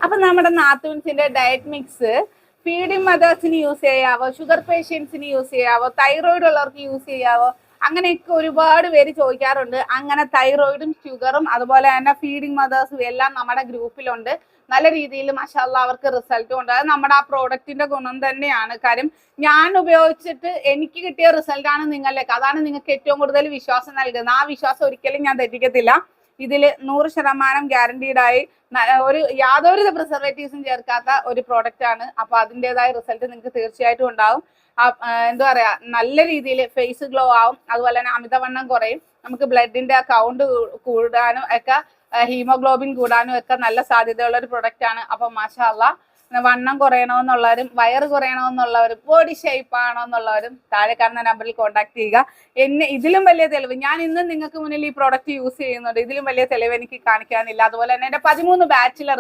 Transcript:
അപ്പൊ നമ്മുടെ നാത്തൂൻസിന്റെ ഡയറ്റ് മിക്സ് ഫീഡിങ് മദേഴ്സിന് യൂസ് ചെയ്യാവോ, ഷുഗർ പേഷ്യൻസിന് യൂസ് ചെയ്യാവോ, തൈറോയിഡ് ഉള്ളവർക്ക് യൂസ് ചെയ്യാവോ, അങ്ങനെയൊക്കെ ഒരുപാട് പേര് ചോദിക്കാറുണ്ട്. അങ്ങനെ തൈറോയിഡും ഷുഗറും അതുപോലെ തന്നെ ഫീഡിങ് മദേഴ്സും എല്ലാം നമ്മുടെ ഗ്രൂപ്പിലുണ്ട്. നല്ല രീതിയിൽ മാഷാഅല്ലാഹ് അവർക്ക് റിസൾട്ടും ഉണ്ട്. അത് നമ്മുടെ ആ പ്രോഡക്റ്റിന്റെ ഗുണം തന്നെയാണ്. കാര്യം ഞാൻ ഉപയോഗിച്ചിട്ട് എനിക്ക് കിട്ടിയ റിസൾട്ട് ആണ് നിങ്ങളിലേക്ക്, അതാണ് നിങ്ങൾക്ക് ഏറ്റവും കൂടുതൽ വിശ്വാസം നൽകുന്നത്. ആ വിശ്വാസം ഒരിക്കലും ഞാൻ തെറ്റിക്കത്തില്ല. ഇതിൽ 100% ഗ്യാരണ്ടീഡായി ഒരു യാതൊരു പ്രിസർവേറ്റീവ്സും ചേർക്കാത്ത ഒരു പ്രോഡക്റ്റ് ആണ്. അപ്പൊ അതിൻ്റെതായ റിസൾട്ട് നിങ്ങൾക്ക് തീർച്ചയായിട്ടും ഉണ്ടാവും. എന്താ പറയാ, നല്ല രീതിയിൽ ഫേസ് ഗ്ലോ ആവും. അതുപോലെ തന്നെ അമിതവണ്ണം കുറയും. നമുക്ക് ബ്ലഡിന്റെ കൗണ്ട് കൂടാനും ഒക്കെ, ഹീമോഗ്ലോബിൻ കൂടാനും ഒക്കെ നല്ല സാധ്യതയുള്ള ഒരു പ്രൊഡക്റ്റ് ആണ്. അപ്പൊ മാഷാഅല്ലാഹ് വണ്ണം കുറയണമെന്നുള്ളവരും വയറ് കുറയണമെന്നുള്ളവരും ബോഡി ഷേപ്പ് ആണോന്നുള്ളവരും താഴെ കാണുന്ന നമ്പറിൽ കോൺടാക്ട് ചെയ്യുക. എന്നെ ഇതിലും വലിയ തെളിവ് ഞാൻ ഇന്നും നിങ്ങൾക്ക് മുന്നിൽ ഈ പ്രോഡക്റ്റ് യൂസ് ചെയ്യുന്നുണ്ട്. ഇതിലും വലിയ തെളിവ് എനിക്ക് കാണിക്കാനില്ല. അതുപോലെ തന്നെ എന്റെ 13 ബാച്ചിലർ